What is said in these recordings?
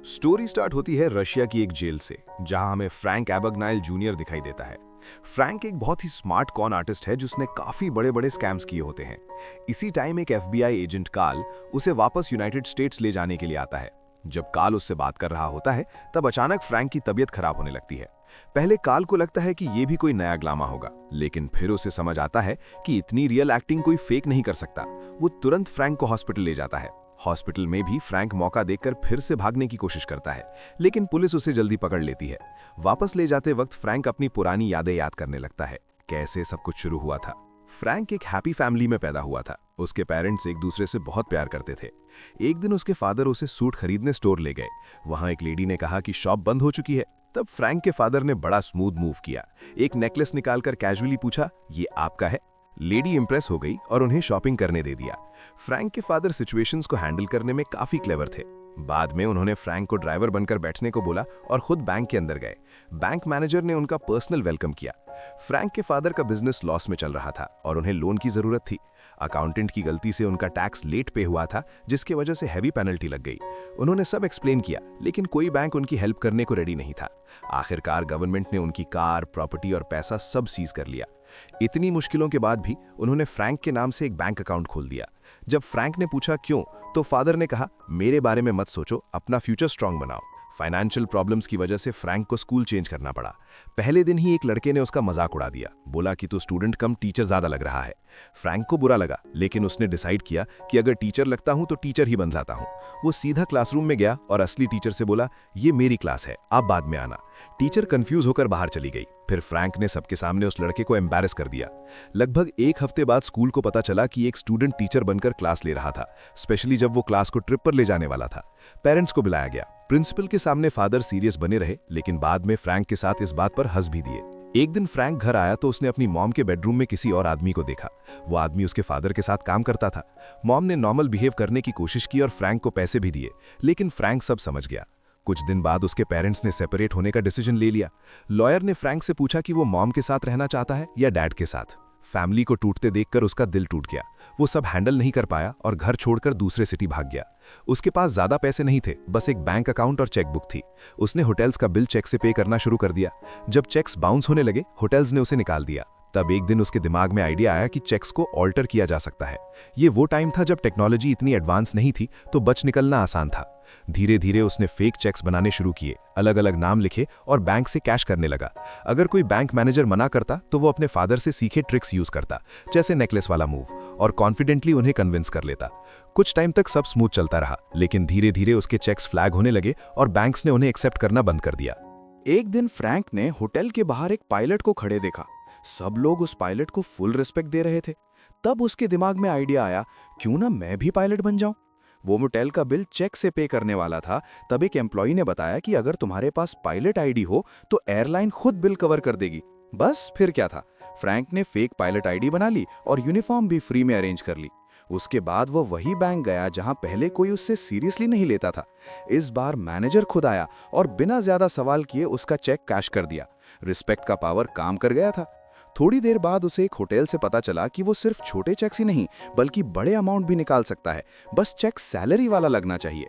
Story start होती है Russia की एक जेल से, जहां हमें फ्रैंक एबगनाइल जूनियर दिखाई देता है। फ्रैंक एक बहुत ही स्मार्ट कॉन आर्टिस्ट है जिसने काफी बड़े बड़े स्कैम्स किए होते हैं। इसी टाइम एक एफबीआई एजेंट कार्ल उसे वापस यूनाइटेड स्टेट्स ले जाने के लिए आता है। जब कार्ल उससे बात कर रहा होता है, तब अचानक फ्रैंक की तबीयत खराब होने लगती है। पहले कार्ल को लगता है कि ये भी कोई नया ड्रामा होगा, लेकिन फिर उसे समझ आता है कि इतनी रियल एक्टिंग कोई फेक नहीं कर सकता। वो तुरंत फ्रैंक को हॉस्पिटल ले जाता है। हॉस्पिटल में भी फ्रैंक मौका देखकर फिर से भागने की कोशिश करता है, लेकिन पुलिस उसे जल्दी पकड़ लेती है। वापस ले जाते वक्त फ्रैंक अपनी पुरानी यादें याद करने लगता है, कैसे सब कुछ शुरू हुआ था। फ्रैंक एक हैप्पी फैमिली में पैदा हुआ था। उसके पेरेंट्स एक दूसरे से बहुत प्यार करते थे। एक दिन उसके फादर उसे सूट खरीदने स्टोर ले गए। वहां एक लेडी ने कहा कि शॉप बंद हो चुकी है। तब फ्रैंक के फादर ने बड़ा स्मूथ मूव किया। एक नेकलेस निकालकर कैजुअली पूछा, ये आपका है? लेडी इंप्रेस हो गई और उन्हें शॉपिंग करने दे दिया। फ्रैंक के फादर सिचुएशंस को हैंडल करने में काफी क्लेवर थे। बाद में उन्होंने फ्रैंक को ड्राइवर बनकर बैठने को बोला और खुद बैंक के अंदर गए। बैंक मैनेजर ने उनका पर्सनल वेलकम किया। फ्रैंक के फादर का बिजनेस लॉस में चल रहा था और उन्हें लोन की जरूरत थी। अकाउंटेंट की गलती से उनका टैक्स लेट पे हुआ था, जिसकी वजह से हैवी पेनल्टी लग गई। उन्होंने सब एक्सप्लेन किया, लेकिन कोई बैंक उनकी हेल्प करने को रेडी नहीं था। आखिरकार गवर्नमेंट ने उनकी कार, प्रॉपर्टी और पैसा सब सीज कर लिया। इतनी मुश्किलों के बाद भी उन्होंने फ्रैंक के नाम से एक बैंक अकाउंट खोल दिया। जब फ्रैंक ने पूछा क्यों, तो फादर ने कहा, मेरे बारे में मत सोचो, अपना फ्यूचर स्ट्रांग बनाओ। फाइनेंशियल प्रॉब्लम्स की वजह से फ्रैंक को स्कूल चेंज करना पड़ा। पहले दिन ही एक लड़के ने उसका मजाक उड़ा दिया, बोला कि तू स्टूडेंट कम टीचर ज्यादा लग रहा है। फ्रैंक को बुरा लगा, लेकिन उसने डिसाइड किया कि अगर टीचर लगता हूं तो टीचर ही बन जाता हूं। वो सीधा क्लासरूम में गया और असली टीचर से बोला, ये मेरी क्लास है, आप बाद में आना। टीचर कंफ्यूज होकर बाहर चली गई। फिर फ्रैंक ने सबके सामने उस लड़के को एम्बैरेस कर दिया। लगभग एक हफ्ते बाद स्कूल को पता चला कि एक स्टूडेंट टीचर बनकर क्लास ले रहा था, स्पेशली जब वो क्लास को ट्रिप पर ले जाने वाला था। पेरेंट्स को बुलाया गया। प्रिंसिपल के सामने फादर सीरियस बने रहे, लेकिन बाद में फ्रैंक के साथ इस बात पर हंस भी दिए। एक दिन फ्रैंक घर आया तो उसने अपनी मॉम के बेडरूम में किसी और आदमी को देखा। वो आदमी उसके फादर के साथ काम करता था। मॉम ने नॉर्मल बिहेव करने की कोशिश की और फ्रैंक को पैसे भी दिए, लेकिन फ्रैंक सब समझ गया। कुछ दिन बाद उसके पेरेंट्स ने सेपरेट होने का डिसीजन ले लिया। लॉयर ने फ्रैंक से पूछा कि वो मॉम के साथ रहना चाहता है या डैड के साथ। फैमिली को टूटते देखकर उसका दिल टूट गया। वो सब हैंडल नहीं कर पाया और घर छोड़कर दूसरे सिटी भाग गया। उसके पास ज्यादा पैसे नहीं थे, बस एक बैंक अकाउंट और चेकबुक थी। उसने होटल्स का बिल चेक से पे करना शुरू कर दिया। जब चेक्स बाउंस होने लगे, होटल्स ने उसे निकाल दिया। तब एक दिन उसके दिमाग में आइडिया आया कि चेक्स को ऑल्टर किया जा सकता है। ये वो टाइम था जब टेक्नोलॉजी इतनी एडवांस नहीं थी, तो बच निकलना आसान था। धीरे धीरे उसने फेक चेक्स बनाने शुरू किए, अलग अलग नाम लिखे और बैंक से कैश करने लगा। अगर कोई बैंक मैनेजर मना करता तो वो अपने फादर से सीखे ट्रिक्स यूज करता, जैसे नेकलेस वाला मूव, और कॉन्फिडेंटली उन्हें कन्विंस कर लेता। कुछ टाइम तक सब स्मूथ चलता रहा, लेकिन धीरे धीरे उसके चेक्स फ्लैग होने लगे और बैंक्स ने उन्हें एक्सेप्ट करना बंद कर दिया। एक दिन फ्रैंक ने होटल के बाहर एक पायलट को खड़े देखा। सब लोग उस पायलट को फुल रिस्पेक्ट दे रहे थे। तब उसके दिमाग में आइडिया आया, क्यों ना मैं भी पायलट बन जाऊं। वो होटल का बिल चेक से पे करने वाला था। तब एक एम्प्लॉय ने बताया कि अगर तुम्हारे पास पायलट आईडी हो तो एयरलाइन खुद बिल कवर कर देगी। बस फिर क्या था, फ्रैंक ने फेक पायलट आईडी बना ली और यूनिफॉर्म भी फ्री में अरेंज कर ली। उसके बाद वो वही बैंक गया जहां पहले कोई उससे सीरियसली नहीं लेता था। इस बार मैनेजर खुद आया और बिना ज्यादा सवाल किए उसका चेक कैश कर दिया। रिस्पेक्ट का पावर काम कर गया था। थोड़ी देर बाद उसे एक होटल से पता चला कि वो सिर्फ छोटे चेक्स ही नहीं, बल्कि बड़े अमाउंट भी निकाल सकता है, बस चेक सैलरी वाला लगना चाहिए।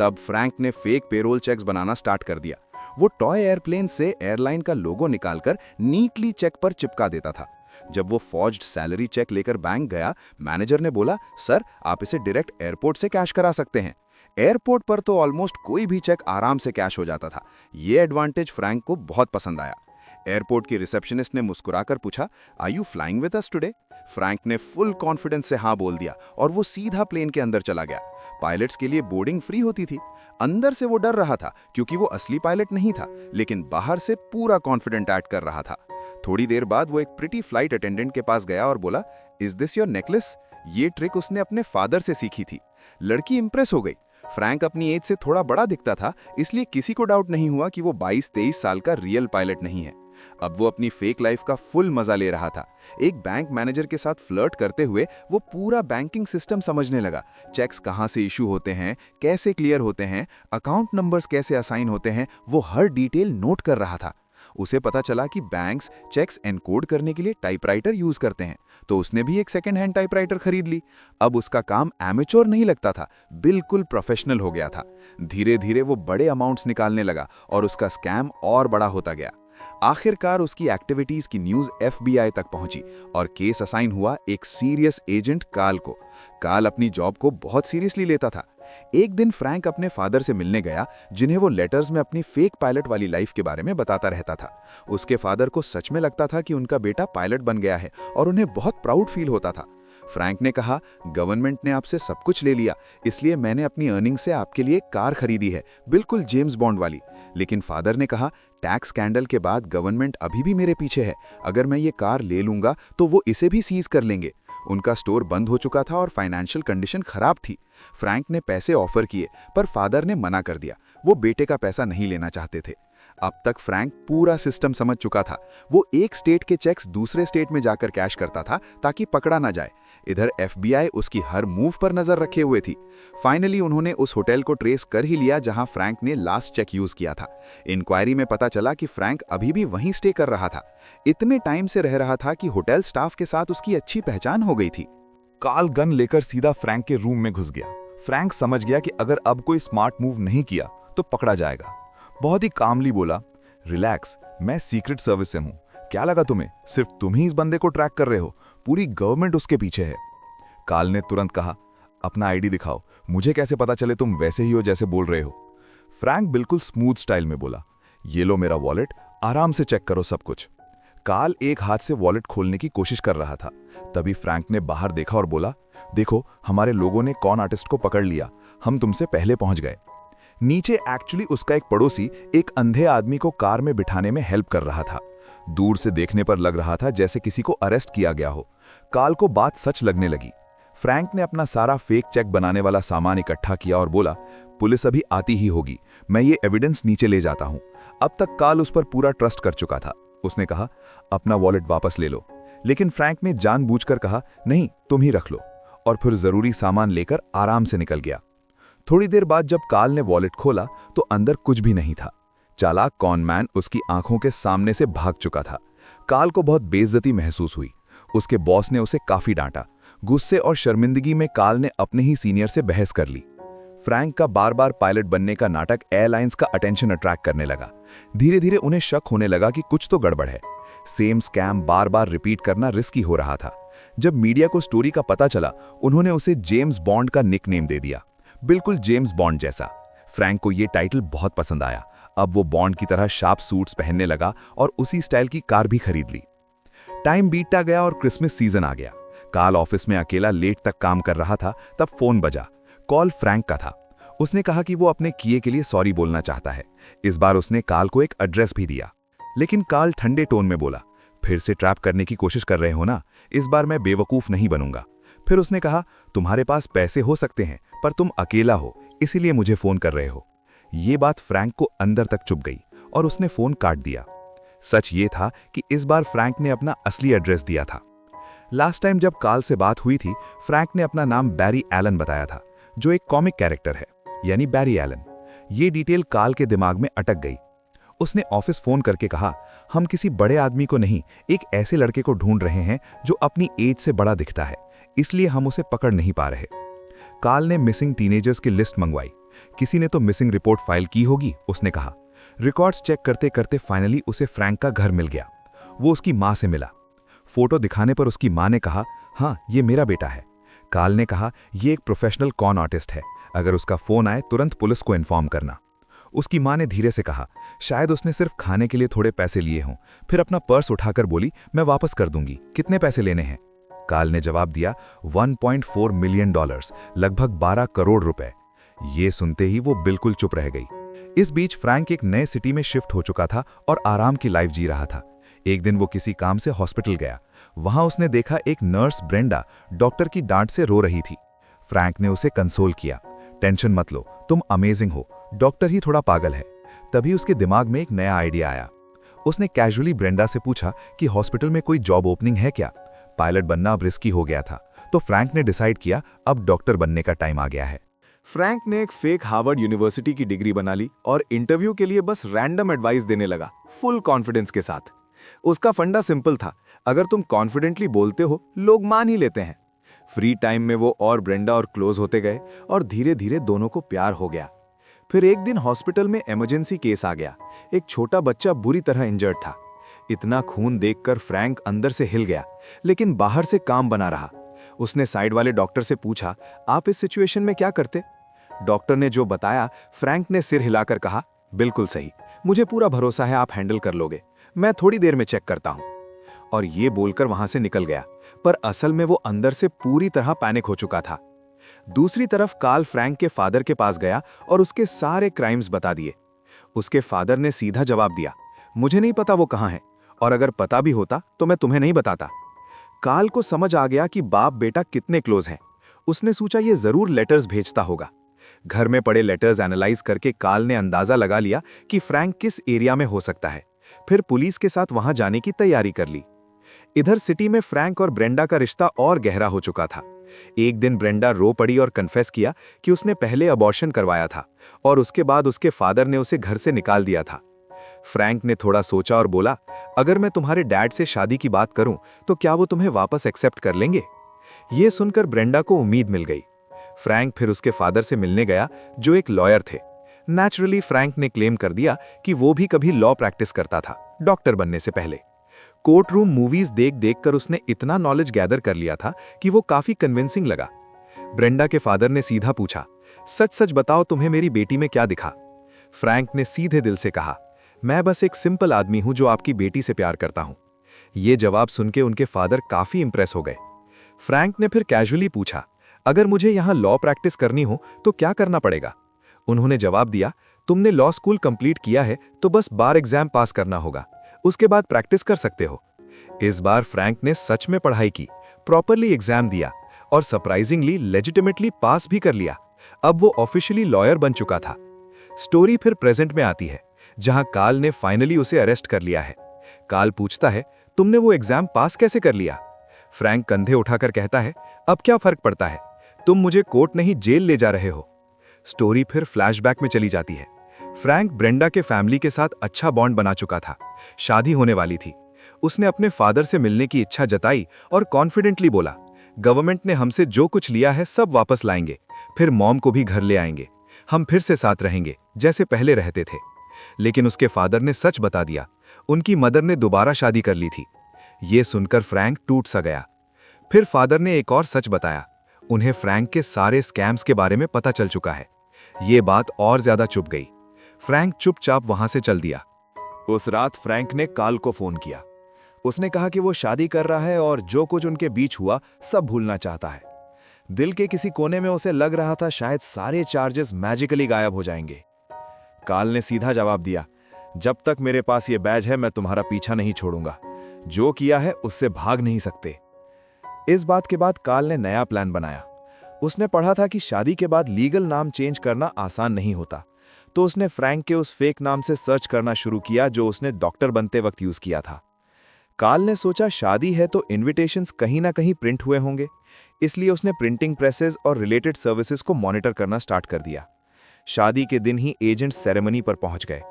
तब फ्रैंक ने फेक पेरोल चेक्स बनाना स्टार्ट कर दिया। वो टॉय एयरप्लेन से एयरलाइन का लोगो निकालकर नीटली चेक पर चिपका देता था। जब वो फॉर्ज्ड सैलरी चेक लेकर बैंक गया, मैनेजर ने बोला, सर आप इसे डायरेक्ट एयरपोर्ट से कैश करा सकते हैं। एयरपोर्ट पर तो ऑलमोस्ट कोई भी चेक आराम से कैश हो जाता था। ये एडवांटेज फ्रैंक को बहुत पसंद आया। एयरपोर्ट की रिसेप्शनिस्ट ने मुस्कुराकर पूछा, are you flying with us today? Frank ने फुल कॉन्फिडेंस से हाँ बोल दिया और वो सीधा प्लेन के अंदर चला गया। पायलट्स के लिए बोर्डिंग फ्री होती थी। अंदर से वो डर रहा था क्योंकि वो असली पायलट नहीं था, लेकिन बाहर से पूरा कॉन्फिडेंट एक्ट कर रहा था। थोड़ी देर बाद वो एक प्रिटी फ्लाइट अटेंडेंट के पास गया और बोला, इज दिस योर नेकलेस? ये ट्रिक उसने अपने फादर से सीखी थी। लड़की इंप्रेस हो गई। फ्रैंक अपनी एज से थोड़ा बड़ा दिखता था, इसलिए किसी को डाउट नहीं हुआ कि वो 22-23 साल का रियल पायलट नहीं है। अब वो अपनी फेक लाइफ का फुल मजा ले रहा था। एक बैंक मैनेजर के साथ फ्लर्ट करते हुए वो पूरा बैंकिंग सिस्टम समझने लगा। चेक्स कहां से इशू होते हैं, कैसे क्लियर होते हैं, अकाउंट नंबर्स कैसे असाइन होते हैं, वो हर डिटेल नोट कर रहा था। उसे पता चला कि बैंक्स चेक्स एनकोड करने के लिए टाइपराइटर यूज करते हैं, तो उसने भी एक सेकेंड हैंड टाइपराइटर खरीद ली। अब उसका काम एमेच्योर नहीं लगता था, बिल्कुल प्रोफेशनल हो गया था। धीरे धीरे वो बड़े अमाउंट्स निकालने लगा और उसका स्कैम और बड़ा होता गया। आखिरकार उसकी एक्टिविटीज की न्यूज FBI तक पहुंची और केस असाइन हुआ एक सीरियस एजेंट काल को। काल अपनी जॉब को बहुत सीरियसली लेता था। एक दिन फ्रैंक अपने फादर से मिलने गया, जिन्हें वो लेटर्स में अपनी फेक पायलट वाली लाइफ के बारे में बताता रहता था। उसके फादर को सच में लगता था कि उनका बेटा पायलट बन गया है और उन्हें बहुत प्राउड फील होता था। फ्रैंक ने कहा, गवर्नमेंट ने आपसे सब कुछ ले लिया, इसलिए मैंने अपनी अर्निंग से आपके लिए कार खरीदी है, बिल्कुल जेम्स बॉन्ड वाली। लेकिन फादर ने कहा, टैक्स स्कैंडल के बाद गवर्नमेंट अभी भी मेरे पीछे है, अगर मैं ये कार ले लूंगा तो वो इसे भी सीज कर लेंगे। उनका स्टोर बंद हो चुका था और फाइनेंशियल कंडीशन खराब थी। फ्रैंक ने पैसे ऑफर किए, पर फादर ने मना कर दिया, वो बेटे का पैसा नहीं लेना चाहते थे। अब तक फ्रैंक पूरा सिस्टम समझ चुका था। वो एक स्टेट के चेक्स दूसरे स्टेट में जाकर कैश करता था ताकि पकड़ा ना जाए। इधर FBI उसकी हर मूव पर नजर रखे हुए थी। फाइनली उन्होंने उस होटल को ट्रेस कर ही लिया जहां फ्रैंक ने लास्ट चेक यूज किया था। इंक्वायरी में पता चला कि फ्रैंक अभी भी वहीं स्टे कर रहा था। इतने टाइम से रह रहा था कि होटल स्टाफ के साथ उसकी अच्छी पहचान हो गई थी। काल गन लेकर सीधा फ्रैंक के रूम में घुस गया। फ्रैंक समझ गया कि अगर अब कोई स्मार्ट मूव नहीं किया तो पकड़ा जाएगा। बहुत ही कामली बोला, रिलैक्स, मैं सीक्रेट सर्विस से हूं, क्या लगा तुम्हें सिर्फ तुम ही इस बंदे को ट्रैक कर रहे हो, पूरी गवर्नमेंट उसके पीछे है। काल ने तुरंत कहा, अपना आईडी दिखाओ, मुझे कैसे पता चले तुम वैसे ही हो जैसे बोल रहे हो। फ्रैंक बिल्कुल स्मूथ स्टाइल में बोला, ये लो मेरा वॉलेट, आराम से चेक करो सब कुछ। काल एक हाथ से वॉलेट खोलने की कोशिश कर रहा था। तभी फ्रैंक ने बाहर देखा और बोला, देखो हमारे लोगों ने कॉन आर्टिस्ट को पकड़ लिया, हम तुमसे पहले पहुंच गए। नीचे एक्चुअली उसका एक पड़ोसी एक अंधे आदमी को कार में बिठाने में हेल्प कर रहा था। दूर से देखने पर लग रहा था जैसे किसी को अरेस्ट किया गया हो। काल को बात सच लगने लगी। फ्रैंक ने अपना सारा फेक चेक बनाने वाला सामान इकट्ठा किया और बोला, पुलिस अभी आती ही होगी, मैं ये एविडेंस नीचे ले जाता हूं। अब तक काल उस पर पूरा ट्रस्ट कर चुका था। उसने कहा, अपना वॉलेट वापस ले लो। लेकिन फ्रैंक ने जानबूझकर कहा, नहीं तुम ही रख लो, और फिर जरूरी सामान लेकर आराम से निकल गया। थोड़ी देर बाद जब काल ने वॉलेट खोला तो अंदर कुछ भी नहीं था। चालाक कॉनमैन उसकी आंखों के सामने से भाग चुका था। काल को बहुत बेइज्जती महसूस हुई। उसके बॉस ने उसे काफी डांटा। गुस्से और शर्मिंदगी में काल ने अपने ही सीनियर से बहस कर ली। फ्रैंक का बार बार पायलट बनने का नाटक एयरलाइंस का अटेंशन अट्रैक्ट करने लगा। धीरे धीरे उन्हें शक होने लगा कि कुछ तो गड़बड़ है। सेम स्कैम बार बार रिपीट करना रिस्की हो रहा था। जब मीडिया को स्टोरी का पता चला, उन्होंने उसे जेम्स बॉन्ड का निकनेम दे दिया, बिल्कुल जेम्स बॉन्ड जैसा। फ्रैंक को यह टाइटल बहुत पसंद आया। अब वो बॉन्ड की तरह शार्प सूट्स पहनने लगा और उसी स्टाइल की कार भी खरीद ली। टाइम बीतता गया और क्रिसमस सीजन आ गया। काल ऑफिस में अकेला लेट तक काम कर रहा था, तब फोन बजा। कॉल फ्रैंक का था। उसने कहा कि वो अपने किए के लिए सॉरी बोलना चाहता है। इस बार उसने काल को एक एड्रेस भी दिया। लेकिन काल ठंडे टोन में बोला, फिर से ट्रैप करने की कोशिश कर रहे हो ना, इस बार मैं बेवकूफ नहीं बनूंगा। फिर उसने कहा, तुम्हारे पास पैसे हो सकते हैं पर तुम अकेला हो, इसीलिए मुझे फोन कर रहे हो। ये बात फ्रैंक को अंदर तक चुभ गई और उसने फोन काट दिया। सच ये था कि इस बार फ्रैंक ने अपना असली एड्रेस दिया था। लास्ट टाइम जब काल से बात हुई थी, फ्रैंक ने अपना नाम बैरी एलन बताया था, जो एक कॉमिक कैरेक्टर है, यानी बैरी एलन। ये डिटेल काल के दिमाग में अटक गई। उसने ऑफिस फोन करके कहा, हम किसी बड़े आदमी को नहीं, एक ऐसे लड़के को ढूंढ रहे हैं जो अपनी एज से बड़ा दिखता है, इसलिए हम उसे पकड़ नहीं पा रहे। काल ने मिसिंग टीनेजर्स की लिस्ट मंगवाई। किसी ने तो मिसिंग रिपोर्ट फाइल की होगी, उसने कहा। रिकॉर्ड्स चेक करते करते फाइनली उसे फ्रैंक का घर मिल गया। वो उसकी मां से मिला। फोटो दिखाने पर उसकी मां ने कहा, हाँ ये मेरा बेटा है। काल ने कहा, ये एक प्रोफेशनल कॉन आर्टिस्ट है, अगर उसका फोन आए तुरंत पुलिस को इन्फॉर्म करना। उसकी मां ने धीरे से कहा, शायद उसने सिर्फ खाने के लिए थोड़े पैसे लिए हों। फिर अपना पर्स उठाकर बोली, मैं वापस कर दूंगी, कितने पैसे लेने हैं? काल ने जवाब दिया, $1.4 मिलियन, लगभग 12 करोड़ रुपए। ये सुनते ही वो बिल्कुल चुप रह गई। इस बीच फ्रैंक एक नए सिटी में शिफ्ट हो चुका था और आराम की लाइफ जी रहा था। एक दिन वो किसी काम से हॉस्पिटल गया। वहां उसने देखा एक नर्स ब्रेंडा डॉक्टर की डांट से रो रही थी। फ्रैंक ने उसे कंसोल किया, टेंशन मत लो, तुम अमेजिंग हो, डॉक्टर ही थोड़ा पागल है। तभी उसके दिमाग में एक नया आइडिया आया। उसने कैजुअली ब्रेंडा से पूछा कि हॉस्पिटल में कोई जॉब ओपनिंग है क्या। पायलट बनना अब रिस्की हो गया था, तो फ्रैंक ने डिसाइड किया अब डॉक्टर बनने का टाइम आ गया है। फ्रैंक ने एक फेक हार्वर्ड यूनिवर्सिटी की डिग्री बना ली और इंटरव्यू के लिए बस रैंडम एडवाइस देने लगा, फुल कॉन्फिडेंस के साथ। उसका फंडा सिंपल था, अगर तुम कॉन्फिडेंटली बोलते हो लोग मान ही लेते हैं। फ्री टाइम में वो और ब्रेंडा और क्लोज होते गए और धीरे धीरे दोनों को प्यार हो गया। फिर एक दिन हॉस्पिटल में इमरजेंसी केस आ गया। एक छोटा बच्चा बुरी तरह इंजर्ड था। इतना खून देखकर फ्रैंक अंदर से हिल गया, लेकिन बाहर से काम बना रहा। उसने साइड वाले डॉक्टर से पूछा, आप इस सिचुएशन में क्या करते? डॉक्टर ने जो बताया, फ्रैंक ने सिर हिलाकर कहा, बिल्कुल सही, मुझे पूरा भरोसा है आप हैंडल कर लोगे, मैं थोड़ी देर में चेक करता हूं। और ये बोलकर वहां से निकल गया, पर असल में वो अंदर से पूरी तरह पैनिक हो चुका था। दूसरी तरफ कार्ल फ्रैंक के फादर के पास गया और उसके सारे क्राइम्स बता दिए। उसके फादर ने सीधा जवाब दिया, मुझे नहीं पता वो कहां है, और अगर पता भी होता तो मैं तुम्हें नहीं बताता। कार्ल को समझ आ गया कि बाप बेटा कितने क्लोज हैं। उसने सोचा ये जरूर लेटर्स भेजता होगा। घर में पड़े लेटर्स एनालाइज करके कार्ल ने अंदाजा लगा लिया कि फ्रैंक किस एरिया में हो सकता है। फिर पुलिस के साथ वहां जाने की तैयारी कर ली। इधर सिटी में फ्रैंक और ब्रेंडा का रिश्ता और गहरा हो चुका था। एक दिन ब्रेंडा रो पड़ी और कन्फेस किया कि उसने पहले अबॉर्शन करवाया था और उसके बाद उसके फादर ने उसे घर से निकाल दिया था। फ्रैंक ने थोड़ा सोचा और बोला, अगर मैं तुम्हारे डैड से शादी की बात करूं तो क्या वो तुम्हें वापस एक्सेप्ट कर लेंगे? ये सुनकर ब्रेंडा को उम्मीद मिल गई। फ्रैंक फिर उसके फादर से मिलने गया, जो एक लॉयर थे। नेचुरली फ्रैंक ने क्लेम कर दिया कि वो भी कभी लॉ प्रैक्टिस करता था, डॉक्टर बनने से पहले। कोर्ट रूम मूवीज देख देखकर उसने इतना नॉलेज गैदर कर लिया था कि वो काफी कन्विंसिंग लगा। ब्रेंडा के फादर ने सीधा पूछा, सच सच बताओ तुम्हें मेरी बेटी में क्या दिखा? फ्रैंक ने सीधे दिल से कहा, मैं बस एक सिंपल आदमी हूं जो आपकी बेटी से प्यार करता हूं। ये जवाब सुनकर उनके फादर काफी इंप्रेस हो गए। फ्रैंक ने फिर कैजुअली पूछा, अगर मुझे यहां लॉ प्रैक्टिस करनी हो तो क्या करना पड़ेगा? उन्होंने जवाब दिया, तुमने लॉ स्कूल कंप्लीट किया है तो बस बार एग्जाम पास करना होगा, उसके बाद प्रैक्टिस कर सकते हो। इस बार फ्रैंक ने सच में पढ़ाई की, प्रॉपरली एग्जाम दिया और सरप्राइजिंगली लेजिटिमेटली पास भी कर लिया। अब वो ऑफिशियली लॉयर बन चुका था। स्टोरी फिर प्रेजेंट में आती है, जहां कार्ल ने फाइनली उसे अरेस्ट कर लिया है। कार्ल पूछता है, तुमने वो एग्जाम पास कैसे कर लिया? फ्रैंक कंधे उठाकर कहता है, अब क्या फर्क पड़ता है, तुम मुझे कोर्ट नहीं जेल ले जा रहे हो। स्टोरी फिर फ्लैशबैक में चली जाती है। फ्रैंक ब्रेंडा के फैमिली के साथ अच्छा बॉन्ड बना चुका था, शादी होने वाली थी। उसने अपने फादर से मिलने की इच्छा जताई और कॉन्फिडेंटली बोला, गवर्नमेंट ने हमसे जो कुछ लिया है सब वापस लाएंगे, फिर मॉम को भी घर ले आएंगे, हम फिर से साथ रहेंगे जैसे पहले रहते थे। लेकिन उसके फादर ने सच बता दिया, उनकी मदर ने दोबारा शादी कर ली थी। ये सुनकर फ्रैंक टूट सा गया। फिर फादर ने एक और सच बताया, उन्हें फ्रैंक के सारे स्कैम्स के बारे में पता चल चुका है। ये बात और ज्यादा चुप गई। फ्रैंक चुपचाप वहां से चल दिया। उस रात फ्रैंक ने कार्ल को फोन किया। उसने कहा कि वो शादी कर रहा है और जो कुछ उनके बीच हुआ सब भूलना चाहता है। दिल के किसी कोने में उसे लग रहा था शायद सारे चार्जेस मैजिकली गायब हो जाएंगे। कार्ल ने सीधा जवाब दिया, जब तक मेरे पास ये बैज है मैं तुम्हारा पीछा नहीं छोड़ूंगा, जो किया है उससे भाग नहीं सकते। इस बात के बाद कार्ल ने नया प्लान बनाया। उसने पढ़ा था कि शादी के बाद लीगल नाम चेंज करना आसान नहीं होता, तो उसने फ्रैंक के उस फेक नाम से सर्च करना शुरू किया जो उसने डॉक्टर बनते वक्त यूज किया था। कार्ल ने सोचा शादी है तो इनविटेशंस कहीं ना कहीं प्रिंट हुए होंगे, इसलिए उसने प्रिंटिंग प्रेसेस और रिलेटेड सर्विसेज को मॉनिटर करना स्टार्ट कर दिया। शादी के दिन ही एजेंट सेरेमनी पर पहुंच गए।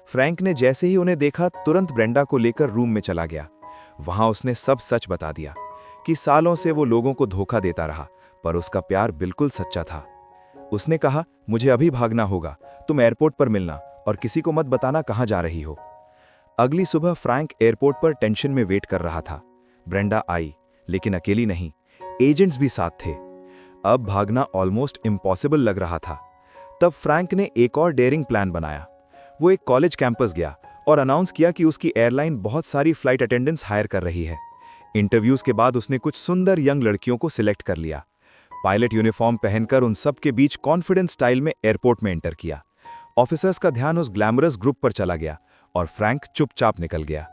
फ्रैंक ने जैसे ही उन्हें देखा तुरंत ब्रेंडा को लेकर रूम में चला गया। वहां उसने सब सच बता दिया कि सालों से वो लोगों को धोखा देता रहा, पर उसका प्यार बिल्कुल सच्चा था। उसने कहा, मुझे अभी भागना होगा, तुम एयरपोर्ट पर मिलना और किसी को मत बताना कहां जा रही हो। अगली सुबह फ्रैंक एयरपोर्ट पर टेंशन में वेट कर रहा था। ब्रेंडा आई, लेकिन अकेली नहीं, एजेंट्स भी साथ थे। अब भागना ऑलमोस्ट इम्पॉसिबल लग रहा था। तब फ्रैंक ने एक और डेयरिंग प्लान बनाया। वो एक कॉलेज कैंपस गया और अनाउंस किया कि उसकी एयरलाइन बहुत सारी फ्लाइट अटेंडेंट्स हायर कर रही है। इंटरव्यूज के बाद उसने कुछ सुंदर यंग लड़कियों को सिलेक्ट कर लिया। पायलट यूनिफॉर्म पहनकर उन सब के बीच कॉन्फिडेंस स्टाइल में एयरपोर्ट में एंटर किया। ऑफिसर्स का ध्यान उस ग्लैमरस ग्रुप पर चला गया और फ्रैंक चुपचाप निकल गया।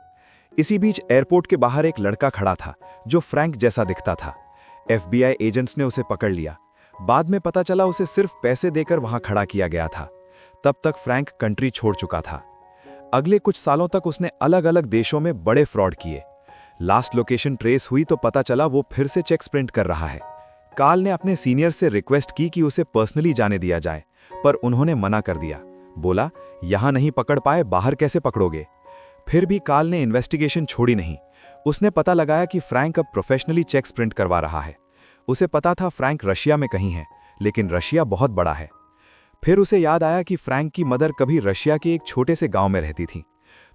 इसी बीच एयरपोर्ट के बाहर एक लड़का खड़ा था जो फ्रैंक जैसा दिखता था। FBI एजेंट्स ने उसे पकड़ लिया। बाद में पता चला उसे सिर्फ पैसे देकर वहां खड़ा किया गया था। तब तक फ्रैंक कंट्री छोड़ चुका था। अगले कुछ सालों तक उसने अलग अलग देशों में बड़े फ्रॉड किए। लास्ट लोकेशन ट्रेस हुई तो पता चला वो फिर से चेक्स प्रिंट कर रहा है। कार्ल ने अपने सीनियर से रिक्वेस्ट की कि उसे पर्सनली जाने दिया जाए, पर उन्होंने मना कर दिया। बोला, यहाँ नहीं पकड़ पाए बाहर कैसे पकड़ोगे। फिर भी कार्ल ने इन्वेस्टिगेशन छोड़ी नहीं। उसने पता लगाया कि फ्रैंक अब प्रोफेशनली चेक्स प्रिंट करवा रहा है। उसे पता था फ्रैंक रशिया में कहीं है, लेकिन रशिया बहुत बड़ा है। फिर उसे याद आया कि फ्रैंक की मदर कभी रशिया के एक छोटे से गांव में रहती थी।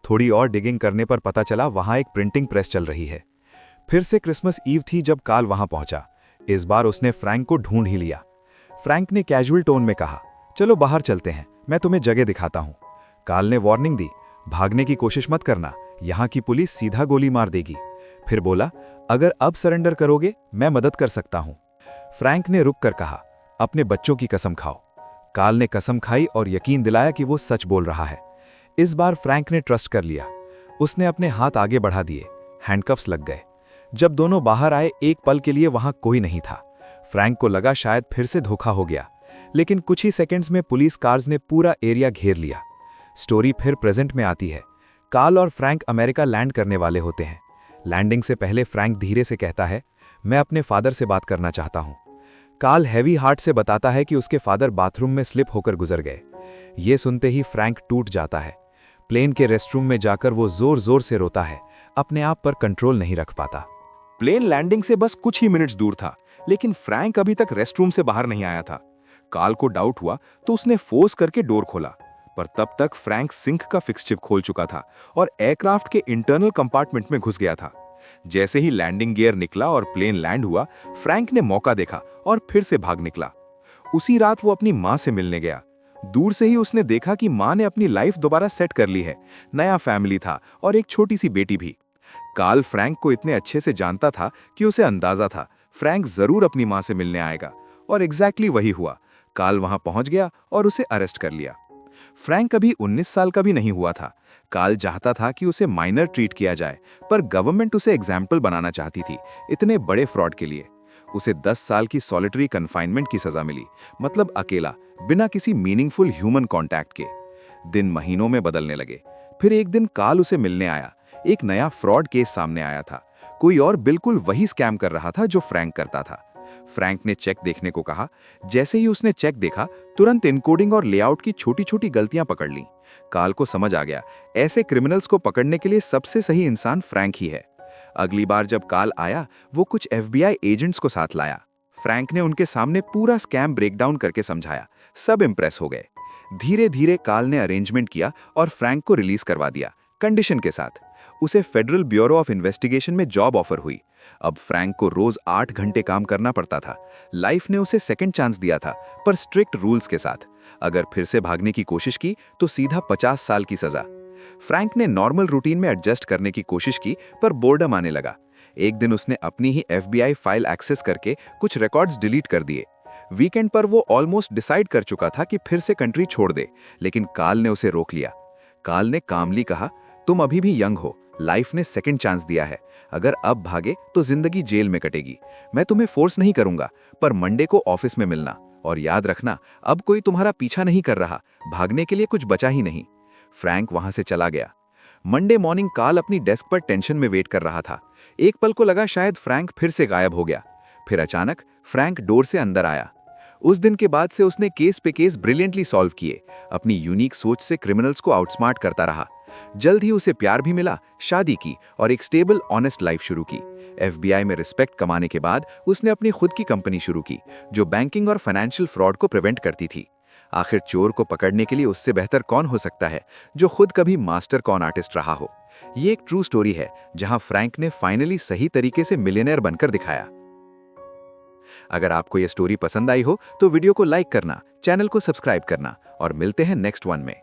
थोड़ी और डिगिंग करने पर पता चला वहां एक प्रिंटिंग प्रेस चल रही है। फिर से क्रिसमस ईव थी जब कार्ल वहां पहुंचा। इस बार उसने फ्रैंक को ढूंढ ही लिया। फ्रैंक ने कैजुअल टोन में कहा, चलो बाहर चलते हैं, मैं तुम्हें जगह दिखाता हूं। कार्ल ने वार्निंग दी, भागने की कोशिश मत करना, यहां की पुलिस सीधा गोली मार देगी। फिर बोला, अगर अब सरेंडर करोगे मैं मदद कर सकता हूं। फ्रैंक ने रुक कर कहा, अपने बच्चों की कसम खाओ। कार्ल ने कसम खाई और यकीन दिलाया कि वो सच बोल रहा है। इस बार फ्रैंक ने ट्रस्ट कर लिया। उसने अपने हाथ आगे बढ़ा दिए, हैंडकफ्स लग गए। जब दोनों बाहर आए एक पल के लिए वहां कोई नहीं था। फ्रैंक को लगा शायद फिर से धोखा हो गया, लेकिन कुछ ही सेकंड्स में पुलिस कार्स ने पूरा एरिया घेर लिया। स्टोरी फिर प्रेजेंट में आती है। कार्ल और फ्रैंक अमेरिका लैंड करने वाले होते हैं। लैंडिंग से पहले फ्रैंक धीरे से कहता है, मैं अपने फादर से बात करना चाहता हूं। कार्ल हैवी हार्ट से बताता है कि उसके फादर बाथरूम में स्लिप होकर गुजर गए। ये सुनते ही फ्रैंक टूट जाता है। प्लेन के रेस्टरूम में जाकर वो जोर जोर से रोता है, अपने आप पर कंट्रोल नहीं रख पाता। प्लेन लैंडिंग से बस कुछ ही मिनट्स दूर था, लेकिन फ्रैंक अभी तक रेस्टरूम से बाहर नहीं आया था। कार्ल को डाउट हुआ तो उसने फोर्स करके डोर खोला, पर तब तक फ्रैंक सिंक का फिक्स चिप खोल चुका था और एयरक्राफ्ट के इंटरनल कंपार्टमेंट में घुस गया था। जैसे ही लैंडिंग गियर निकला और प्लेन लैंड हुआ, फ्रैंक ने मौका देखा और फिर से भाग निकला। उसी रात वो अपनी मां से मिलने गया। दूर से ही उसने देखा कि मां ने अपनी लाइफ दोबारा सेट कर ली है, नया फैमिली था और एक छोटी सी बेटी भी। कार्ल फ्रैंक को इतने अच्छे से जानता था कि उसे अंदाजा था फ्रैंक जरूर अपनी मां से मिलने आएगा, और एग्जैक्टली वही हुआ। कार्ल वहां पहुंच गया और उसे अरेस्ट कर लिया। फ्रैंक अभी 19 साल का भी नहीं हुआ था। कार्ल चाहता था कि उसे माइनर ट्रीट किया जाए, पर गवर्नमेंट उसे एग्जाम्पल बनाना चाहती थी इतने बड़े फ्रॉड के लिए। उसे 10 साल की सॉलिटरी कन्फाइनमेंट की सजा मिली, मतलब अकेला, बिना किसी मीनिंगफुल ह्यूमन कॉन्टैक्ट के। दिन महीनों में बदलने लगे। फिर एक दिन कार्ल उसे मिलने आया। एक नया फ्रॉड केस सामने आया था। कोई और बिल्कुल वही स्कैम कर रहा था जो फ्रैंक करता था। फ्रैंक ने चेक देखने को कहा। जैसे ही उसने चेक देखा, तुरंत इनकोडिंग और लेआउट की छोटी छोटी गलतियां पकड़ लीं। कार्ल को समझ आ गया, ऐसे क्रिमिनल्स को पकड़ने के लिए सबसे सही इंसान फ्रैंक ही है। अगली बार जब कार्ल आया, वो कुछ FBI एजेंट्स को साथ लाया। फ्रैंक ने उनके सामने पूरा स्कैम ब्रेकडाउन करके समझाया। सब इंप्रेस हो गए। धीरे धीरे कार्ल ने अरेंजमेंट किया और फ्रैंक को रिलीज करवा दिया, कंडीशन के साथ। उसे फेडरल ब्यूरो ऑफ इन्वेस्टिगेशन में जॉब ऑफर हुई। अब फ्रैंक को रोज 8 घंटे काम करना पड़ता था। लाइफ ने उसे सेकंड चांस दिया था, पर स्ट्रिक्ट रूल्स के साथ। अगर फिर से भागने की कोशिश की तो सीधा 50 साल की सजा। फ्रैंक ने नॉर्मल रूटीन में एडजस्ट करने की कोशिश की, पर बोर्डम आने लगा। एक दिन उसने अपनी ही FBI फाइल एक्सेस करके कुछ रिकॉर्ड्स डिलीट कर दिए। वीकेंड पर वो ऑलमोस्ट डिसाइड कर चुका था कि फिर से कंट्री छोड़ दे, लेकिन कार्ल ने उसे रोक लिया। कार्ल ने कामली कहा, तुम अभी भी यंग हो, लाइफ ने सेकंड चांस दिया है। अगर अब भागे तो जिंदगी जेल में कटेगी। मैं तुम्हें फोर्स नहीं करूंगा, पर मंडे को ऑफिस में मिलना, और याद रखना अब कोई तुम्हारा पीछा नहीं कर रहा, भागने के लिए कुछ बचा ही नहीं। फ्रैंक वहां से चला गया। मंडे मॉर्निंग कार्ल अपनी डेस्क पर टेंशन में वेट कर रहा था। एक पल को लगा शायद फ्रैंक फिर से गायब हो गया। फिर अचानक फ्रैंक डोर से अंदर आया। उस दिन के बाद से उसने केस पे केस ब्रिलियंटली सॉल्व किए। अपनी यूनिक सोच से क्रिमिनल्स को आउटस्मार्ट करता रहा। जल्द ही उसे प्यार भी मिला, शादी की और एक स्टेबल ऑनेस्ट लाइफ शुरू की। FBI में रिस्पेक्ट कमाने के बाद उसने अपनी खुद की कंपनी शुरू की, जो बैंकिंग और फाइनेंशियल फ्रॉड को प्रिवेंट करती थी। आखिर चोर को पकड़ने के लिए उससे बेहतर कौन हो सकता है, जो खुद कभी मास्टर कॉन आर्टिस्ट रहा हो। ये एक ट्रू स्टोरी है, जहां फ्रैंक ने फाइनली सही तरीके से मिलियनेयर बनकर दिखाया। अगर आपको यह स्टोरी पसंद आई हो तो वीडियो को लाइक करना, चैनल को सब्सक्राइब करना, और मिलते हैं नेक्स्ट वन में।